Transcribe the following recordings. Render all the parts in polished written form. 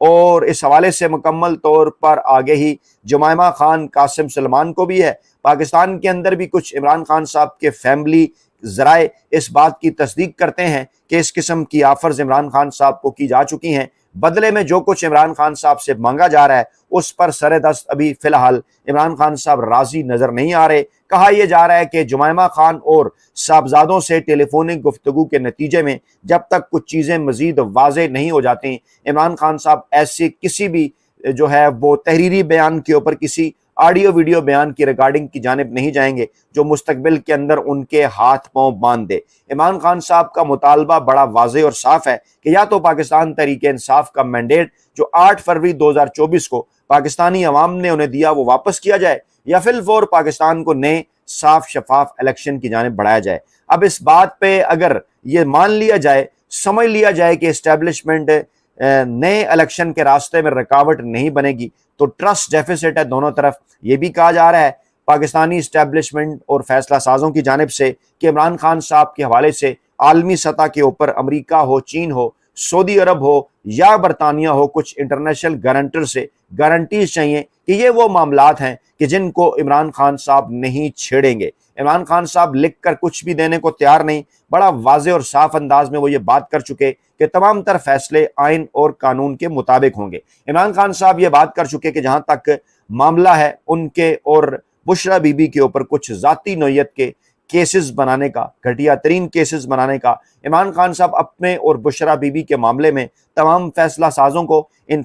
اور اس حوالے سے مکمل طور پر آگے ہی جمائمہ خان قاسم سلمان کو بھی ہے۔ پاکستان کے اندر بھی کچھ عمران خان صاحب کے فیملی ذرائع اس بات کی تصدیق کرتے ہیں کہ اس قسم کی آفرز عمران خان صاحب کو کی جا چکی ہیں۔ بدلے میں جو کچھ عمران خان صاحب سے مانگا جا رہا ہے اس پر سر دست ابھی فی الحال عمران خان صاحب راضی نظر نہیں آ رہے۔ کہا یہ جا رہا ہے کہ جمائمہ خان اور صاحبزادوں سے ٹیلی فونک گفتگو کے نتیجے میں جب تک کچھ چیزیں مزید واضح نہیں ہو جاتی، عمران خان صاحب ایسی کسی بھی جو ہے وہ تحریری بیان کے اوپر، کسی آڈیو ویڈیو بیان کی ریکارڈنگ کی جانب نہیں جائیں گے جو مستقبل کے اندر ان کے ہاتھ پاؤں باندھ دے۔ عمران خان صاحب کا مطالبہ بڑا واضح اور صاف ہے کہ یا تو پاکستان تحریک انصاف کا مینڈیٹ جو 8 فروری 2024 کو پاکستانی عوام نے انہیں دیا وہ واپس کیا جائے، یا فی الفور پاکستان کو نئے صاف شفاف الیکشن کی جانب بڑھایا جائے۔ اب اس بات پہ اگر یہ مان لیا جائے، سمجھ لیا جائے کہ اسٹیبلشمنٹ نئے الیکشن کے راستے میں رکاوٹ نہیں بنے گی تو ٹرسٹ ڈیفیسٹ ہے دونوں طرف۔ یہ بھی کہا جا رہا ہے پاکستانی اسٹیبلشمنٹ اور فیصلہ سازوں کی جانب سے کہ عمران خان صاحب کے حوالے سے عالمی سطح کے اوپر امریکہ ہو، چین ہو، سعودی عرب ہو یا برطانیہ ہو، کچھ انٹرنیشنل گارنٹر سے گارنٹیز چاہیے کہ یہ وہ معاملات ہیں کہ جن کو عمران خان صاحب نہیں چھیڑیں گے۔ عمران خان صاحب لکھ کر کچھ بھی دینے کو تیار نہیں، بڑا واضح اور صاف انداز میں وہ یہ بات کر چکے کہ تمام تر فیصلے آئین اور قانون کے مطابق ہوں گے۔ عمران خان صاحب یہ بات کر چکے کہ جہاں تک معاملہ ہے ان کے اور بشرا بی بی کے اوپر کچھ ذاتی نوعیت کے کیسز بنانے کا، گھٹیا ترین کیسز بنانے کا، عمران خان صاحب اپنے اور بشرا بی بی کے معاملے میں تمام فیصلہ سازوں کو، ان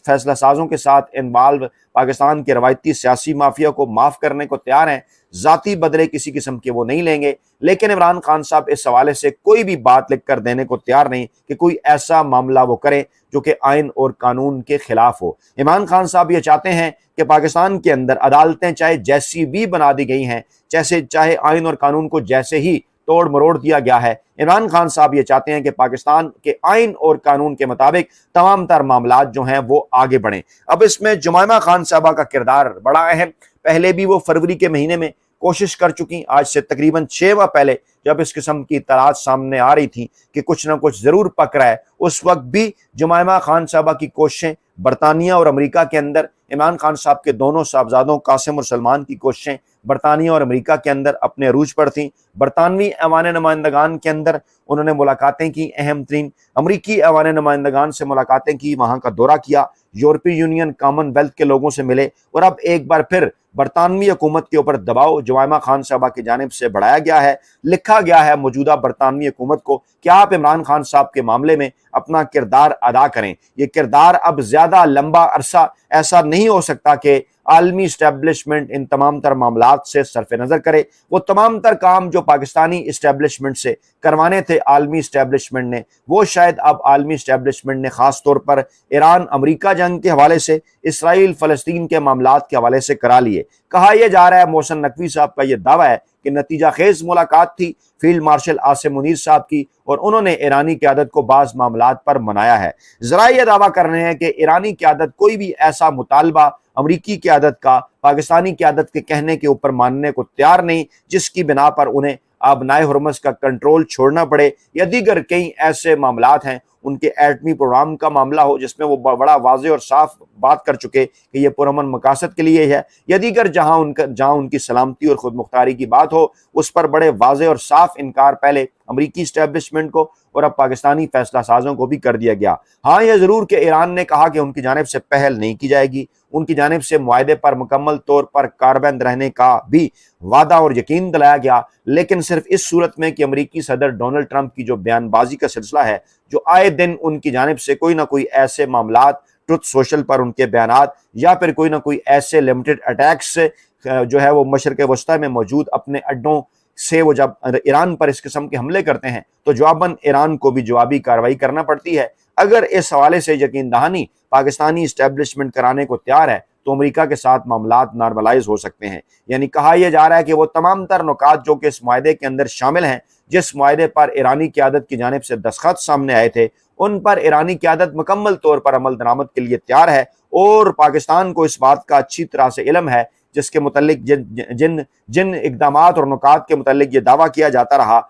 فیصلہ سازوں کے ساتھ انوالو پاکستان کے روایتی سیاسی مافیا کو معاف کرنے کو تیار ہیں، ذاتی بدلے کسی قسم کے وہ نہیں لیں گے۔ لیکن عمران خان صاحب اس حوالے سے کوئی بھی بات لکھ کر دینے کو تیار نہیں کہ کوئی ایسا معاملہ وہ کریں جو کہ آئین اور قانون کے خلاف ہو۔ عمران خان صاحب یہ چاہتے ہیں کہ پاکستان کے اندر عدالتیں چاہے جیسی بھی بنا دی گئی ہیں، چاہے آئین اور قانون کو جیسے ہی توڑ مروڑ دیا گیا ہے، عمران خان صاحب یہ چاہتے ہیں کہ پاکستان کے آئین اور قانون کے مطابق تمام تر معاملات جو ہیں وہ آگے بڑھیں۔ اب اس میں جمائمہ خان صاحبہ کا کردار بڑا اہم، پہلے بھی وہ فروری کے مہینے میں کوشش کر چکی، آج سے تقریباً 6 ماہ پہلے جب اس قسم کی اطلاعات سامنے آ رہی تھی کہ کچھ نہ کچھ ضرور پک رہا ہے، اس وقت بھی جمائمہ خان صاحبہ کی کوششیں برطانیہ اور امریکہ کے اندر، عمران خان صاحب کے دونوں صاحبزادوں قاسم اور سلمان کی کوششیں برطانیہ اور امریکہ کے اندر اپنے عروج پر تھیں۔ برطانوی ایوان نمائندگان کے اندر انہوں نے ملاقاتیں کی، اہم ترین امریکی ایوان نمائندگان سے ملاقاتیں کی، وہاں کا دورہ کیا، یورپی یونین، کامن ویلتھ کے لوگوں سے ملے، اور اب ایک بار پھر برطانوی حکومت کے اوپر دباؤ جمائمہ خان صاحبہ کی جانب سے بڑھایا گیا ہے۔ لکھا گیا ہے موجودہ برطانوی حکومت کو کہ آپ عمران خان صاحب کے معاملے میں اپنا کردار ادا کریں۔ یہ کردار اب زیادہ لمبا عرصہ ایسا نہیں ہو سکتا کہ عالمی اسٹیبلشمنٹ ان تمام تر معاملات سے صرف نظر کرے۔ وہ تمام تر کام جو پاکستانی اسٹیبلشمنٹ سے کروانے تھے عالمی اسٹیبلشمنٹ نے، وہ شاید اب عالمی اسٹیبلشمنٹ نے خاص طور پر ایران امریکہ جنگ کے حوالے سے، اسرائیل فلسطین کے معاملات کے حوالے سے کرا لیے۔ کہا یہ جا رہا ہے، محسن نقوی صاحب کا یہ دعویٰ ہے کہ نتیجہ خیز ملاقات تھی فیلڈ مارشل عاصم منیر صاحب کی، اور انہوں نے ایرانی قیادت کو بعض معاملات پر منایا ہے۔ ذرائع یہ دعویٰ کر رہے ہیں کہ ایرانی قیادت کوئی بھی ایسا مطالبہ امریکی قیادت کا پاکستانی قیادت کے کہنے کے اوپر ماننے کو تیار نہیں جس کی بنا پر انہیں آبنائے ہرمز کا کنٹرول چھوڑنا پڑے، یا دیگر کئی ایسے معاملات ہیں، ان کے ایٹمی پروگرام کا معاملہ ہو جس میں وہ بڑا واضح اور صاف بات کر چکے کہ یہ پرامن مقاصد کے لیے ہے، یا دیگر جہاں ان کی سلامتی اور خود مختاری کی بات ہو، اس پر بڑے واضح اور صاف انکار پہلے امریکی اسٹیبلشمنٹ کو اور اب پاکستانی فیصلہ سازوں کو بھی کر دیا گیا۔ ہاں یہ ضرور کہ ایران نے کہا کہ ان کی جانب سے پہل نہیں کی جائے گی، ان کی جانب سے معاہدے پر مکمل طور پر کاربند رہنے کا بھی وعدہ اور یقین دلایا گیا، لیکن صرف اس صورت میں کہ امریکی صدر ڈونلڈ ٹرمپ کی جو بیان بازی کا سلسلہ ہے، جو آئے دن ان کی جانب سے کوئی نہ کوئی ایسے معاملات ٹروتھ سوشل پر ان کے بیانات، یا پھر کوئی نہ کوئی ایسے لمیٹڈ اٹیکس جو ہے وہ مشرق وسطی میں موجود اپنے اڈوں سے وہ جب ایران پر اس قسم کے حملے کرتے ہیں تو جواباً ایران کو بھی جوابی کارروائی کرنا پڑتی ہے۔ اگر اس حوالے سے یقین دہانی پاکستانی اسٹیبلشمنٹ کرانے کو تیار ہے تو امریکہ کے ساتھ معاملات نارملائز ہو سکتے ہیں۔ یعنی کہا یہ جا رہا ہے کہ وہ تمام تر نکات جو کہ اس معاہدے کے اندر شامل ہیں، جس معاہدے پر ایرانی قیادت کی جانب سے دستخط سامنے آئے تھے، ان پر ایرانی قیادت مکمل طور پر عمل درآمد کے لیے تیار ہے، اور پاکستان کو اس بات کا اچھی طرح سے علم ہے جس کے متعلق جن اقدامات اور نکات کے متعلق یہ دعویٰ کیا جاتا رہا،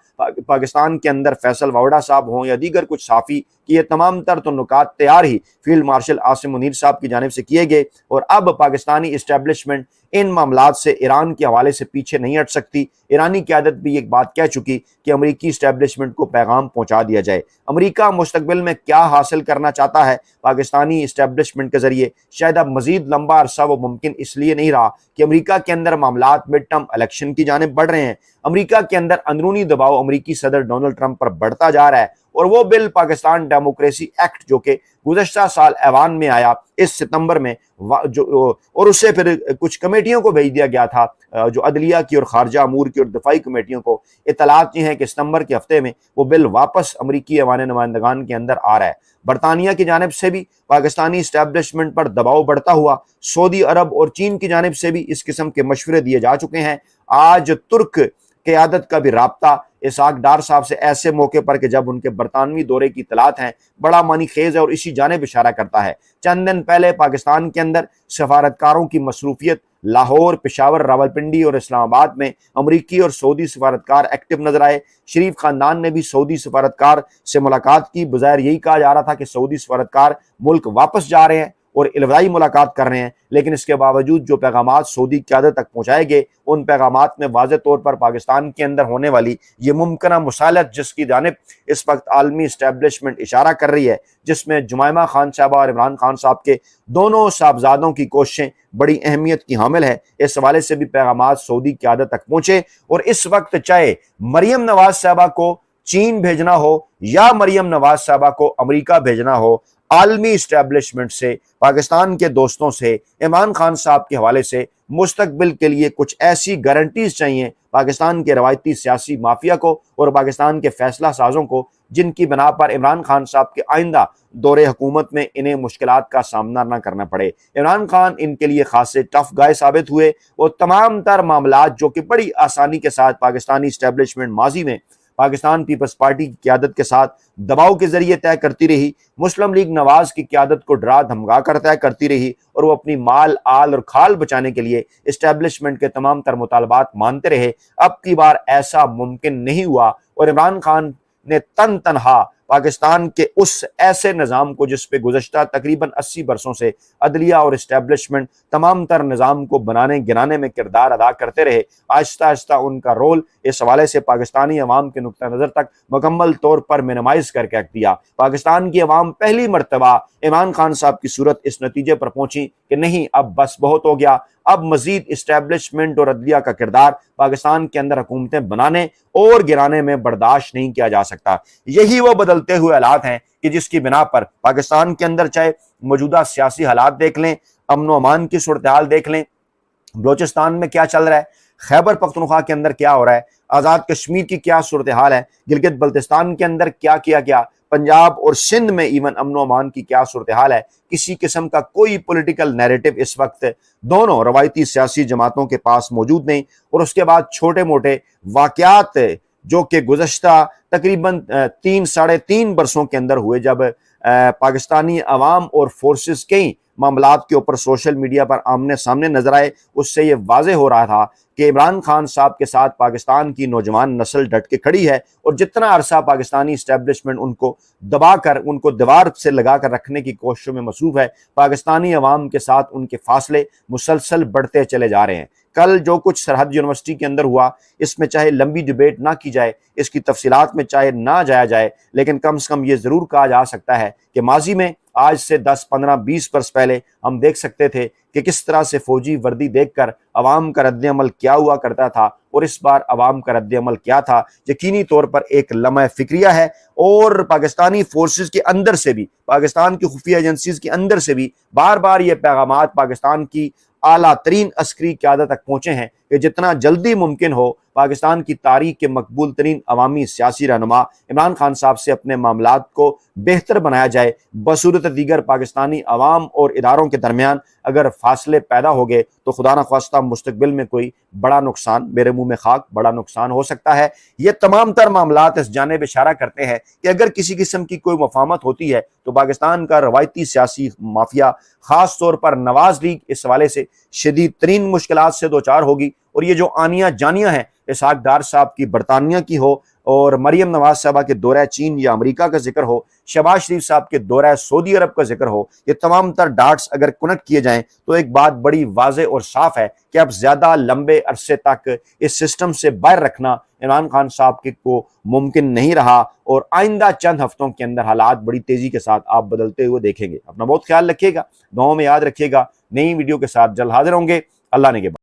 پاکستان کے اندر فیصل واوڈا صاحب ہوں یا دیگر کچھ صحافی کہ یہ تمام تر تو نکات تیار ہی فیلڈ مارشل عاصم منیر صاحب کی جانب سے کیے گئے، اور اب پاکستانی اسٹیبلشمنٹ ان معاملات سے ایران کے حوالے سے پیچھے نہیں ہٹ سکتی۔ ایرانی قیادت بھی ایک بات کہہ چکی کہ امریکی اسٹیبلشمنٹ کو پیغام پہنچا دیا جائے۔ امریکہ مستقبل میں کیا حاصل کرنا چاہتا ہے پاکستانی اسٹیبلشمنٹ کے ذریعے، شاید اب مزید لمبا عرصہ وہ ممکن اس لیے نہیں رہا کہ امریکہ کے اندر معاملات مڈ ٹرم الیکشن کی جانب بڑھ رہے ہیں۔ امریکہ کے اندر اندرونی دباؤ امریکی صدر ڈونلڈ ٹرمپ پر بڑھتا جا رہا ہے، اور وہ بل پاکستان ڈیموکریسی ایکٹ جو کہ گزشتہ سال ایوان میں آیا اس ستمبر میں، اور اسے پھر کچھ کمیٹیوں کو بھیج دیا گیا تھا، جو عدلیہ کی اور خارجہ امور کی اور دفاعی کمیٹیوں کو اطلاعات یہ ہیں کہ ستمبر کے ہفتے میں وہ بل واپس امریکی ایوان نمائندگان کے اندر آ رہا ہے۔ برطانیہ کی جانب سے بھی پاکستانی اسٹیبلشمنٹ پر دباؤ بڑھتا ہوا، سعودی عرب اور چین کی جانب سے بھی اس قسم کے مشورے دیے جا چکے ہیں۔ آج ترک قیادت کا بھی رابطہ اسحاق ڈار صاحب سے ایسے موقع پر کہ جب ان کے برطانوی دورے کی اطلاعات ہیں بڑا معنی خیز ہے اور اسی جانب اشارہ کرتا ہے۔ چند دن پہلے پاکستان کے اندر سفارتکاروں کی مصروفیت، لاہور، پشاور، راولپنڈی اور اسلام آباد میں امریکی اور سعودی سفارتکار ایکٹیو نظر آئے۔ شریف خاندان نے بھی سعودی سفارتکار سے ملاقات کی، بظاہر یہی کہا جا رہا تھا کہ سعودی سفارتکار ملک واپس جا رہے ہیں اور الوداعی ملاقات کر رہے ہیں، لیکن اس کے باوجود جو پیغامات سعودی قیادت تک پہنچائے گئے ان پیغامات میں واضح طور پر پاکستان کے اندر ہونے والی یہ ممکنہ مسالت جس کی جانب اس وقت عالمی اسٹیبلشمنٹ اشارہ کر رہی ہے، جس میں جمائمہ خان صاحبہ اور عمران خان صاحب کے دونوں صاحبزادوں کی کوششیں بڑی اہمیت کی حامل ہے، اس حوالے سے بھی پیغامات سعودی قیادت تک پہنچے۔ اور اس وقت چاہے مریم نواز صاحبہ کو چین بھیجنا ہو یا مریم نواز صاحبہ کو امریکہ بھیجنا ہو، عالمی اسٹیبلشمنٹ سے، پاکستان کے دوستوں سے، عمران خان صاحب کے حوالے سے مستقبل کے لیے کچھ ایسی گارنٹیز چاہیے پاکستان کے روایتی سیاسی مافیا کو اور پاکستان کے فیصلہ سازوں کو، جن کی بنا پر عمران خان صاحب کے آئندہ دور حکومت میں انہیں مشکلات کا سامنا نہ کرنا پڑے۔ عمران خان ان کے لیے خاصے ٹف گائے ثابت ہوئے، اور تمام تر معاملات جو کہ بڑی آسانی کے ساتھ پاکستانی اسٹیبلشمنٹ ماضی میں پاکستان پیپلز پارٹی کی قیادت کے ساتھ دباؤ کے ذریعے طے کرتی رہی، مسلم لیگ نواز کی قیادت کو ڈرا دھمکا کر طے کرتی رہی، اور وہ اپنی مال آل اور کھال بچانے کے لیے اسٹیبلشمنٹ کے تمام تر مطالبات مانتے رہے، اب کی بار ایسا ممکن نہیں ہوا، اور عمران خان نے تنہا پاکستان کے اس ایسے نظام کو جس پہ گزشتہ تقریباً 80 برسوں سے عدلیہ اور اسٹیبلشمنٹ تمام تر نظام کو بنانے گرانے میں کردار ادا کرتے رہے، آہستہ آہستہ ان کا رول اس حوالے سے پاکستانی عوام کے نقطہ نظر تک مکمل طور پر منیمائز کر کے رکھ دیا۔ پاکستان کی عوام پہلی مرتبہ عمران خان صاحب کی صورت اس نتیجے پر پہنچی کہ نہیں، اب بس بہت ہو گیا، اب مزید اسٹیبلشمنٹ اور عدلیہ کا کردار پاکستان کے اندر حکومتیں بنانے اور گرانے میں برداشت نہیں کیا جا سکتا۔ یہی وہ بدلتے ہوئے حالات ہیں کہ جس کی بنا پر پاکستان کے اندر چاہے موجودہ سیاسی حالات دیکھ لیں، امن و امان کی صورتحال دیکھ لیں، بلوچستان میں کیا چل رہا ہے، خیبر پختونخوا کے اندر کیا ہو رہا ہے، آزاد کشمیر کی کیا صورتحال ہے، گلگت بلتستان کے اندر کیا کیا گیا، پنجاب اور سندھ میں ایون امن و امان کی کیا صورتحال ہے، کسی قسم کا کوئی پولیٹیکل نیریٹو اس وقت دونوں روایتی سیاسی جماعتوں کے پاس موجود نہیں۔ اور اس کے بعد چھوٹے موٹے واقعات جو کہ گزشتہ تقریباً 3-3.5 برسوں کے اندر ہوئے، جب پاکستانی عوام اور فورسز کئی معاملات کے اوپر سوشل میڈیا پر آمنے سامنے نظر آئے، اس سے یہ واضح ہو رہا تھا کہ عمران خان صاحب کے ساتھ پاکستان کی نوجوان نسل ڈٹ کے کھڑی ہے، اور جتنا عرصہ پاکستانی اسٹیبلشمنٹ ان کو دبا کر، ان کو دیوار سے لگا کر رکھنے کی کوششوں میں مصروف ہے، پاکستانی عوام کے ساتھ ان کے فاصلے مسلسل بڑھتے چلے جا رہے ہیں۔ کل جو کچھ سرحد یونیورسٹی کے اندر ہوا، اس میں چاہے لمبی ڈیبیٹ نہ کی جائے، اس کی تفصیلات میں چاہے نہ جایا جائے، لیکن کم سے کم یہ ضرور کہا جا سکتا ہے کہ ماضی میں آج سے 10-15-20 برس پہلے ہم دیکھ سکتے تھے کہ کس طرح سے فوجی وردی دیکھ کر عوام کا رد عمل کیا ہوا کرتا تھا، اور اس بار عوام کا رد عمل کیا تھا۔ یقینی طور پر ایک لمحہ فکریہ ہے، اور پاکستانی فورسز کے اندر سے بھی، پاکستان کی خفیہ ایجنسیز کے اندر سے بھی بار بار یہ پیغامات پاکستان کی اعلیٰ ترین عسکری قیادت تک پہنچے ہیں کہ جتنا جلدی ممکن ہو پاکستان کی تاریخ کے مقبول ترین عوامی سیاسی رہنما عمران خان صاحب سے اپنے معاملات کو بہتر بنایا جائے، بصورت دیگر پاکستانی عوام اور اداروں کے درمیان اگر فاصلے پیدا ہو گئے تو خدا نخواستہ مستقبل میں کوئی بڑا نقصان، میرے منہ میں خاک، بڑا نقصان ہو سکتا ہے۔ یہ تمام تر معاملات اس جانب اشارہ کرتے ہیں کہ اگر کسی قسم کی کوئی مفاہمت ہوتی ہے تو پاکستان کا روایتی سیاسی مافیا، خاص طور پر نواز لیگ، اس حوالے سے شدید ترین مشکلات سے دوچار ہوگی، اور یہ جو آنیاں جانیاں ہیں اسحاق ڈار صاحب کی برطانیہ کی ہو اور مریم نواز صاحبہ کے دورہ چین یا امریکہ کا ذکر ہو، شہباز شریف صاحب کے دورہ سعودی عرب کا ذکر ہو، یہ تمام تر ڈاٹس اگر کنیکٹ کیے جائیں تو ایک بات بڑی واضح اور صاف ہے کہ اب زیادہ لمبے عرصے تک اس سسٹم سے باہر رکھنا عمران خان صاحب کو ممکن نہیں رہا، اور آئندہ چند ہفتوں کے اندر حالات بڑی تیزی کے ساتھ آپ بدلتے ہوئے دیکھیں گے۔ اپنا بہت خیال رکھیے گا، دعاؤں میں یاد رکھیے گا۔ نئی ویڈیو کے ساتھ جلد حاضر ہوں گے۔ اللہ نے کے بعد